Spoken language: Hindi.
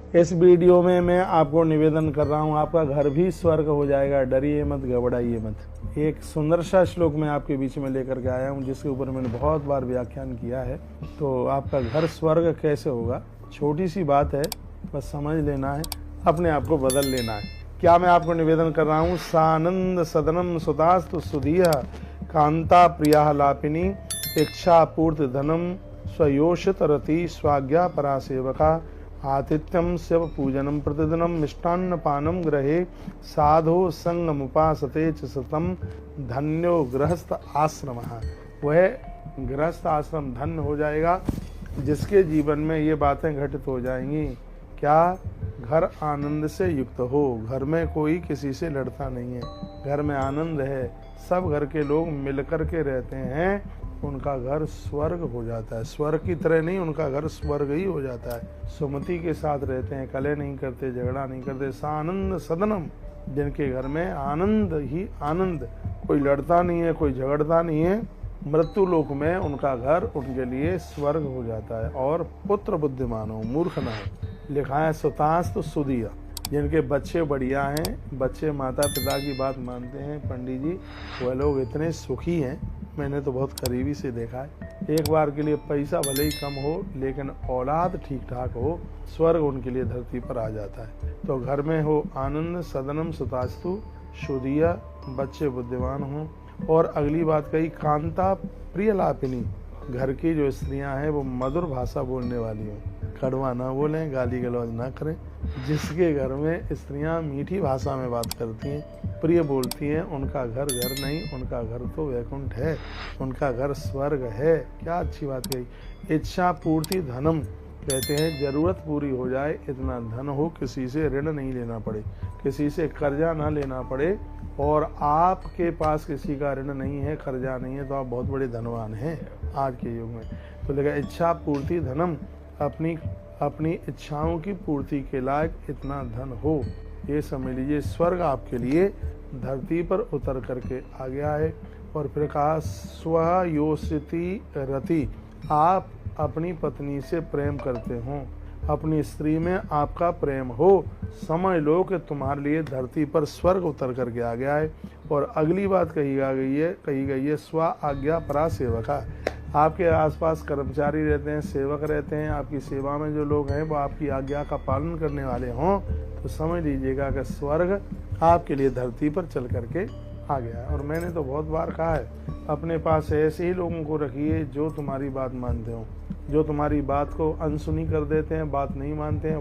इस वीडियो में मैं आपको निवेदन कर रहा हूँ, आपका घर भी स्वर्ग हो जाएगा, डरिए मत, घबराइए मत। एक सुंदर सा श्लोक मैं आपके बीच में लेकर के आया हूँ, जिसके ऊपर मैंने बहुत बार व्याख्यान किया है। तो आपका घर स्वर्ग कैसे होगा, छोटी सी बात है, बस समझ लेना है, अपने आप को बदल लेना है। क्या मैं आपको निवेदन कर रहा हूँ, सानंद सदनम सुतास्तु सुधीह कांता प्रिया लापिनी इच्छा पूर्ति धनम स्वयोषित रति स्वाज्ञा परा सेवका आतिथ्यम शिव पूजनम प्रतिदिनम मिष्टान्न पानम ग्रहे साधो संगमुपासते च सतम धन्यो गृहस्थ आश्रम। वह गृहस्थ आश्रम धन्य हो जाएगा जिसके जीवन में ये बातें घटित हो जाएंगी। क्या? घर आनंद से युक्त हो, घर में कोई किसी से लड़ता नहीं है, घर में आनंद है, सब घर के लोग मिलकर के रहते हैं, उनका घर स्वर्ग हो जाता है। स्वर्ग की तरह नहीं, उनका घर स्वर्ग ही हो जाता है। सुमति के साथ रहते हैं, कलह नहीं करते, झगड़ा नहीं करते। सानंद सदनम, जिनके घर में आनंद ही आनंद, कोई लड़ता नहीं है, कोई झगड़ता नहीं है, मृत्यु लोक में उनका घर उनके लिए स्वर्ग हो जाता है। और पुत्र बुद्धिमान हो, मूर्ख न हो। लिखा है सुतास्तु सुधीह, जिनके बच्चे बढ़िया हैं, बच्चे माता पिता की बात मानते हैं, पंडित जी वह लोग इतने सुखी हैं, मैंने तो बहुत करीबी से देखा है। एक बार के लिए पैसा भले ही कम हो, लेकिन औलाद ठीक ठाक हो, स्वर्ग उनके लिए धरती पर आ जाता है। तो घर में हो आनंद सदनम सुतास्तु सुधीह, बच्चे बुद्धिमान हों। और अगली बात कही, कांता प्रिय लापिनी, घर की जो स्त्रियां हैं वो मधुर भाषा बोलने वाली हों, कड़वा ना बोलें, गाली गलौज ना करें। जिसके घर में स्त्रियां मीठी भाषा में बात करती हैं, प्रिय बोलती हैं, उनका घर घर नहीं, उनका घर तो वैकुंठ है, उनका घर स्वर्ग है। क्या अच्छी बात कही। इच्छा पूर्ति धनम, कहते हैं जरूरत पूरी हो जाए, इतना धन हो, किसी से ऋण नहीं लेना पड़े, किसी से कर्जा ना लेना पड़े। और आपके पास किसी का ऋण नहीं है, कर्जा नहीं है, तो आप बहुत बड़े धनवान हैं आज के युग में। तो लिखा इच्छा पूर्ति धनम, अपनी इच्छाओं की पूर्ति के लायक इतना धन हो, ये समझ लीजिए स्वर्ग आपके लिए धरती पर उतर करके आ गया है। और फिर कहा स्वयोषिति रति, आप अपनी पत्नी से प्रेम करते हो, अपनी स्त्री में आपका प्रेम हो, समझ लो कि तुम्हारे लिए धरती पर स्वर्ग उतर करके आ गया है। और अगली बात कही गई है स्व आज्ञा परा सेवका, आपके आसपास कर्मचारी रहते हैं, सेवक रहते हैं, आपकी सेवा में जो लोग हैं वो आपकी आज्ञा का पालन करने वाले हों, तो समझ लीजिएगा कि स्वर्ग आपके लिए धरती पर चल करके आ गया है। और मैंने तो बहुत बार कहा है, अपने पास ऐसे ही लोगों को रखिए जो तुम्हारी बात मानते हो, जो तुम्हारी बात को अनसुनी कर देते हैं, बात नहीं मानते हैं।